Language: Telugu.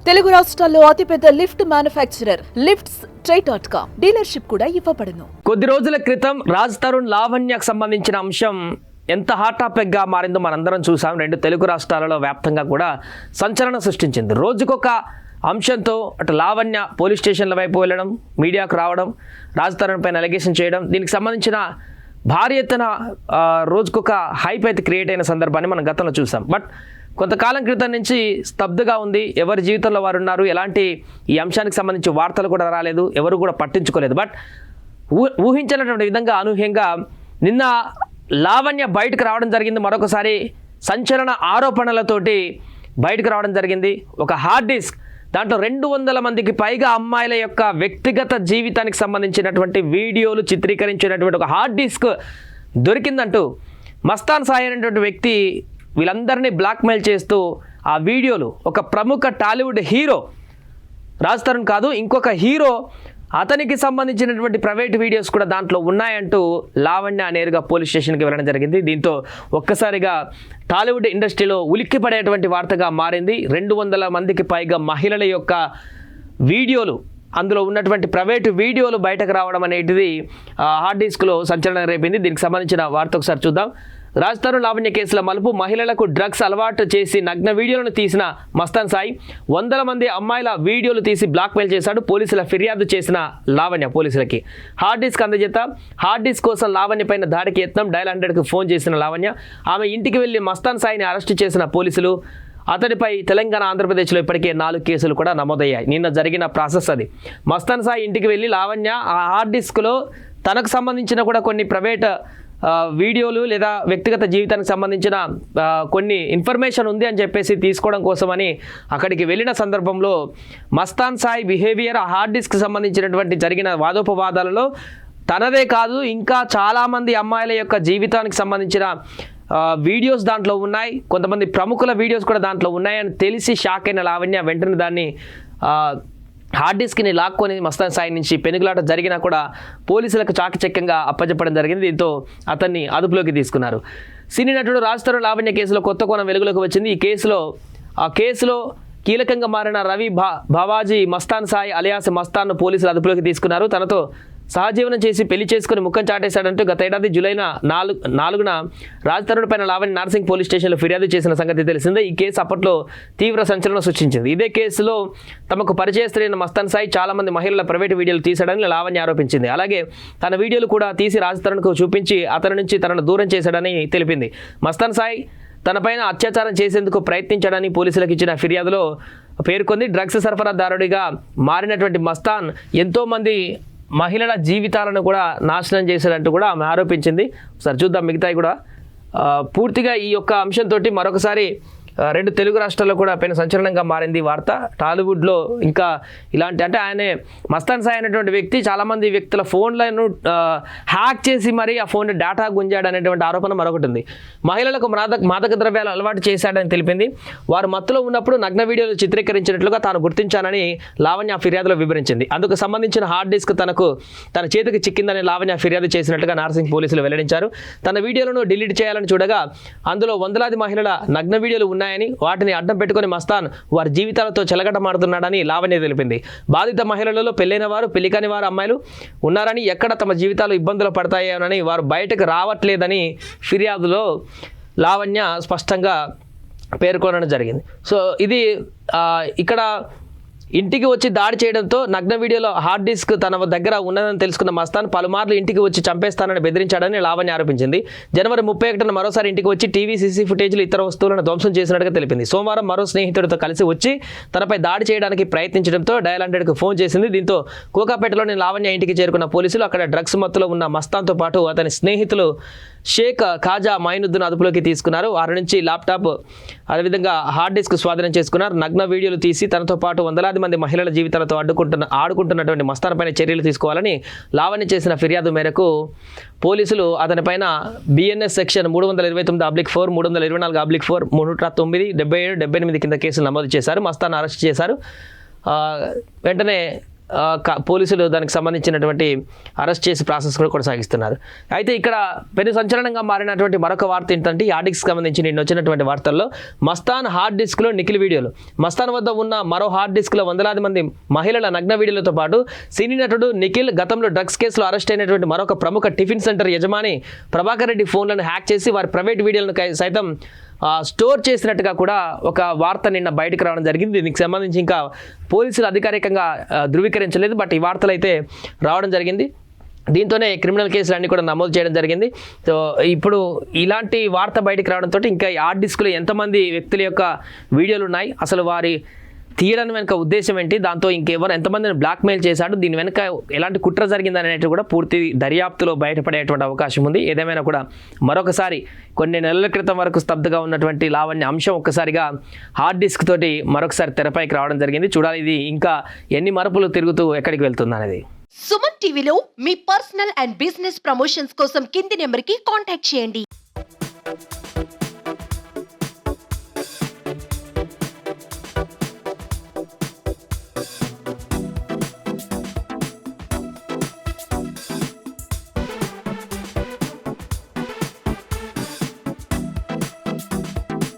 తెలుగు రాష్ట్రాల్లో అతిపెద్ద లిఫ్ట్ మ్యానుఫ్యాక్చరర్ లిఫ్ట్స్ ట్రై.com డీలర్షిప్ కూడా ఇవ్వబడును. కొద్ది రోజుల క్రితం రాజ్ తరుణ్ లావణ్యకు సంబంధించిన అంశం ఎంత హాట్ టాపిక్ గా మారిందో మనందరం చూసాం. రెండు తెలుగు రాష్ట్రాలలో వ్యాప్తంగా కూడా సంచలనం సృష్టించింది. రోజుకొక అంశంతో అటు లావణ్య పోలీస్ స్టేషన్ల వైపు వెళ్ళడం, మీడియాకు రావడం, రాజ్ తరుణ్ పైన అలిగేషన్ చేయడం, దీనికి సంబంధించిన భారీ ఎత్తున రోజుకొక హైప్ అయితే క్రియేట్ అయిన సందర్భాన్ని మనం గతంలో చూసాం. బట్ కొంతకాలం క్రితం నుంచి స్తబ్దుగా ఉంది. ఎవరి జీవితంలో వారు ఉన్నారు, ఎలాంటి ఈ అంశానికి సంబంధించి వార్తలు కూడా రాలేదు, ఎవరు కూడా పట్టించుకోలేదు. బట్ ఊహించినటువంటి విధంగా అనూహ్యంగా నిన్న లావణ్య బయటకు రావడం జరిగింది. మరొకసారి సంచలన ఆరోపణలతోటి బయటకు రావడం జరిగింది. ఒక హార్డ్ డిస్క్, దాంట్లో 200 మందికి పైగా అమ్మాయిల యొక్క వ్యక్తిగత జీవితానికి సంబంధించినటువంటి వీడియోలు చిత్రీకరించినటువంటి ఒక హార్డ్ డిస్క్ దొరికిందంటూ మస్తాన్ సాయి అనేటువంటి వ్యక్తి వీళ్ళందరినీ బ్లాక్మెయిల్ చేస్తూ ఆ వీడియోలు ఒక ప్రముఖ టాలీవుడ్ హీరో, రాజ్ తరుణ్ కాదు ఇంకొక హీరో, అతనికి సంబంధించినటువంటి ప్రైవేట్ వీడియోస్ కూడా దాంట్లో ఉన్నాయంటూ లావణ్య నేరుగా పోలీస్ స్టేషన్కి వెళ్ళడం జరిగింది. దీంతో ఒక్కసారిగా టాలీవుడ్ ఇండస్ట్రీలో ఉలిక్కిపడేటువంటి వార్తగా మారింది. 200 మందికి పైగా మహిళల యొక్క వీడియోలు, అందులో ఉన్నటువంటి ప్రైవేటు వీడియోలు బయటకు రావడం అనేటిది హార్డ్ డిస్క్లో సంచలనం రేపింది. దీనికి సంబంధించిన వార్త ఒకసారి చూద్దాం. రాజ్ తరుణ్ లావణ్య కేసుల మలుపు, మహిళలకు డ్రగ్స్ అలవాటు చేసి నగ్న వీడియోలను తీసిన మస్తాన్ సాయి 100 మంది అమ్మాయిల వీడియోలు తీసి బ్లాక్మెయిల్ చేశాడు. పోలీసుల ఫిర్యాదు చేసిన లావణ్య పోలీసులకి హార్డ్ డిస్క్ అందజేత, హార్డ్ డిస్క్ కోసం లావణ్య పైన దాడికి యత్నం, డయల్ 100కు ఫోన్ చేసిన లావణ్య, ఆమె ఇంటికి వెళ్లి మస్తాన్ సాయిని అరెస్టు చేసిన పోలీసులు. అతడిపై తెలంగాణ, ఆంధ్రప్రదేశ్లో ఇప్పటికే 4 కేసులు కూడా నమోదయ్యాయి. నిన్న జరిగిన ప్రాసెస్ అది. మస్తాన్ సాయి ఇంటికి వెళ్ళి లావణ్య ఆ హార్డ్ డిస్క్లో తనకు సంబంధించిన కూడా కొన్ని ప్రైవేట్ వీడియోలు లేదా వ్యక్తిగత జీవితానికి సంబంధించిన కొన్ని ఇన్ఫర్మేషన్ ఉంది అని చెప్పేసి తీసుకోవడం కోసమని అక్కడికి వెళ్ళిన సందర్భంలో మస్తాన్ సాయి బిహేవియర్, ఆ హార్డ్ డిస్క్ సంబంధించినటువంటి జరిగిన వాదోపవాదాలలో తనదే కాదు ఇంకా చాలామంది అమ్మాయిల యొక్క జీవితానికి సంబంధించిన వీడియోస్ దాంట్లో ఉన్నాయి, కొంతమంది ప్రముఖుల వీడియోస్ కూడా దాంట్లో ఉన్నాయని తెలిసి షాక్ అయిన లావణ్య వెంటనే దాన్ని హార్డ్ డిస్క్ని లాక్కొని మస్తాన్ సాయి నుంచి పెనుగులాట జరిగినా కూడా పోలీసులకు చాకచక్యంగా అప్పచెప్పడం జరిగింది. దీంతో అతన్ని అదుపులోకి తీసుకున్నారు. సినీ నటుడు రాజ్ తరుణ్ లావణ్య కేసులో కొత్త కోణం వెలుగులోకి వచ్చింది. ఆ కేసులో కీలకంగా మారిన రవి భవాజీ మస్తాన్ సాయి అలియాస్ మస్తాన్ను పోలీసులు అదుపులోకి తీసుకున్నారు. తనతో సహజీవనం చేసి పెళ్లి చేసుకుని ముఖం చాటేశాడంటూ గత ఏడాది జూలై 4న రాజ్ తరుణ్ పైన లావణ్య నార్సింగ్ పోలీస్ స్టేషన్లో ఫిర్యాదు చేసిన సంగతి తెలిసిందే. ఈ కేసు అప్పట్లో తీవ్ర సంచలనం సృష్టించింది. ఇదే కేసులో తమకు పరిచయస్తులైన మస్తాన్ సాయి చాలా మంది మహిళల ప్రైవేట్ వీడియోలు తీశాడని లావణ్య ఆరోపించింది. అలాగే తన వీడియోలు కూడా తీసి రాజ్ తరుణ్కు చూపించి అతని నుంచి తనను దూరం చేశాడని తెలిపింది. మస్తాన్ సాయి తనపైన అత్యాచారం చేసేందుకు ప్రయత్నించాడని పోలీసులకు ఇచ్చిన ఫిర్యాదులో పేర్కొంది. డ్రగ్స్ సరఫరాదారుడిగా మారినటువంటి మస్తాన్ ఎంతోమంది మహిళల జీవితాలను కూడా నాశనం చేశాడంటూ కూడా ఆమె ఆరోపించింది. ఒకసారి చూద్దాం మిగతాయి కూడా. పూర్తిగా ఈ యొక్క అంశంతో మరొకసారి 2 తెలుగు రాష్ట్రాల్లో కూడా పైన సంచలనంగా మారింది వార్త. టాలీవుడ్లో ఇంకా ఇలాంటి, అంటే ఆయనే మస్తాన్ సాయి అనేటువంటి వ్యక్తి చాలామంది వ్యక్తుల ఫోన్లను హ్యాక్ చేసి మరి ఆ ఫోన్ డేటా గుంజాడు అనేటువంటి ఆరోపణ మరొకటి ఉంది. మహిళలకు మాదక ద్రవ్యాలు అలవాటు చేశాడని తెలిపింది. వారు మత్తులో ఉన్నప్పుడు నగ్న వీడియోలు చిత్రీకరించినట్లుగా తాను గుర్తించానని లావణ్య ఫిర్యాదులో వివరించింది. అందుకు సంబంధించిన హార్డ్ డిస్క్ తన చేతికి చిక్కిందని లావణ్య ఫిర్యాదు చేసినట్లుగా నార్సింగ్ పోలీసులు వెల్లడించారు. తన వీడియోలను డిలీట్ చేయాలని చూడగా అందులో వందలాది మహిళల నగ్న వీడియోలు ఉన్నాయని, వాటిని అడ్డం పెట్టుకుని మస్తాన్ వారి జీవితాలతో చెలగటమాడుతున్నాడని లావణ్య తెలిపింది. బాధిత మహిళలలో పెళ్లైన వారు, పెళ్లి కాని వారు అమ్మాయిలు ఉన్నారని, ఎక్కడ తమ జీవితాలు ఇబ్బందులు పడతాయోనని వారు బయటకు రావట్లేదని ఫిర్యాదులో లావణ్య స్పష్టంగా పేర్కొనడం జరిగింది. సో ఇది ఇక్కడ ఇంటికి వచ్చి దాడి చేయడంతో నగ్న వీడియోలో హార్డ్ డిస్క్ తన దగ్గర ఉన్నదని తెలుసుకున్న మస్తాన్ పలుమార్లు ఇంటికి వచ్చి చంపేస్తానని బెదిరించాడని లావణ్య ఆరోపించింది. జనవరి 31న మరోసారి ఇంటికి వచ్చి టీవీ, సీసీ ఫుటేజ్లు, ఇతర వస్తువులను ధ్వంసం చేసినట్టుగా తెలిపింది. సోమవారం మరో స్నేహితుడితో కలిసి వచ్చి తనపై దాడి చేయడానికి ప్రయత్నించడంతో డయల్ 100కు ఫోన్ చేసింది. దీంతో కోకాపేటలోని లావణ్య ఇంటికి చేరుకున్న పోలీసులు అక్కడ డ్రగ్స్ మత్తులో ఉన్న మస్తాన్తో పాటు అతని స్నేహితులు షేక్, ఖాజా, మైనుద్దీన్ అదుపులోకి తీసుకున్నారు. వారి నుంచి ల్యాప్టాప్, అదేవిధంగా హార్డ్ డిస్క్ స్వాధీనం చేసుకున్నారు. నగ్న వీడియోలు తీసి తనతో పాటు వందలాది మంది మహిళల జీవితాలతో ఆడుకుంటున్నటువంటి మస్తాన్ పైన చర్యలు తీసుకోవాలని లావణ్య చేసిన ఫిర్యాదు మేరకు పోలీసులు అతనిపైన బిఎన్ఎస్ సెక్షన్ 329/4, 324/4, 309, 77, 78 కింద కేసులు నమోదు చేశారు. మస్తాన్ అరెస్ట్ చేశారు. వెంటనే పోలీసులు దానికి సంబంధించినటువంటి అరెస్ట్ చేసి ప్రాసెస్ కూడా కొనసాగిస్తున్నారు. అయితే ఇక్కడ పెను సంచలనంగా మారినటువంటి మరొక వార్త ఏంటంటే ఈ హార్డ్ డిస్క్ సంబంధించి నిన్న వచ్చినటువంటి వార్తల్లో మస్తాన్ హార్డ్ డిస్క్లో నిఖిల్ వీడియోలు. మస్తాన్ వద్ద ఉన్న మరో హార్డ్ డిస్క్లో వందలాది మంది మహిళల నగ్న వీడియోలతో పాటు సినీ నటుడు నిఖిల్, గతంలో డ్రగ్స్ కేసులో అరెస్ట్ అయినటువంటి మరొక ప్రముఖ టిఫిన్ సెంటర్ యజమాని ప్రభాకర్ రెడ్డి ఫోన్లను హ్యాక్ చేసి వారి ప్రైవేట్ వీడియోలను సైతం స్టోర్ చేసినట్టుగా కూడా ఒక వార్త నిన్న బయటకు రావడం జరిగింది. దీనికి సంబంధించి ఇంకా పోలీసులు అధికారికంగా ధృవీకరించలేదు, బట్ ఈ వార్తలు అయితే రావడం జరిగింది. దీంతోనే క్రిమినల్ కేసులు అన్నీ కూడా నమోదు చేయడం జరిగింది. సో ఇప్పుడు ఇలాంటి వార్త బయటకు రావడంతో ఇంకా హార్డ్ డిస్క్లో ఎంతమంది వ్యక్తుల యొక్క వీడియోలు ఉన్నాయి, అసలు వారి తీయడానికి వెనుక ఉద్దేశం ఏంటి, దాంతో ఇంకెవరు ఎంతమందిని బ్లాక్మెయిల్ చేశాడు, దీని వెనుక ఎలాంటి కుట్ర జరిగిందనేది కూడా పూర్తి దర్యాప్తులో బయటపడేటువంటి అవకాశం ఉంది. ఏదేమైనా కూడా మరొకసారి కొన్ని నెలల క్రితం వరకు స్తబ్దుగా ఉన్నటువంటి లావణ్య అంశం ఒక్కసారిగా హార్డ్ డిస్క్ తోటి మరొకసారి తెరపైకి రావడం జరిగింది. చూడాలి ఇది ఇంకా ఎన్ని మలుపులు తిరుగుతూ ఎక్కడికి వెళ్తుంది అనేది. సుమన్ టీవీలో మీ పర్సనల్ అండ్ బిజినెస్ ప్రమోషన్స్ కోసం కింది నెంబర్కి కాంటాక్ట్ చేయండి.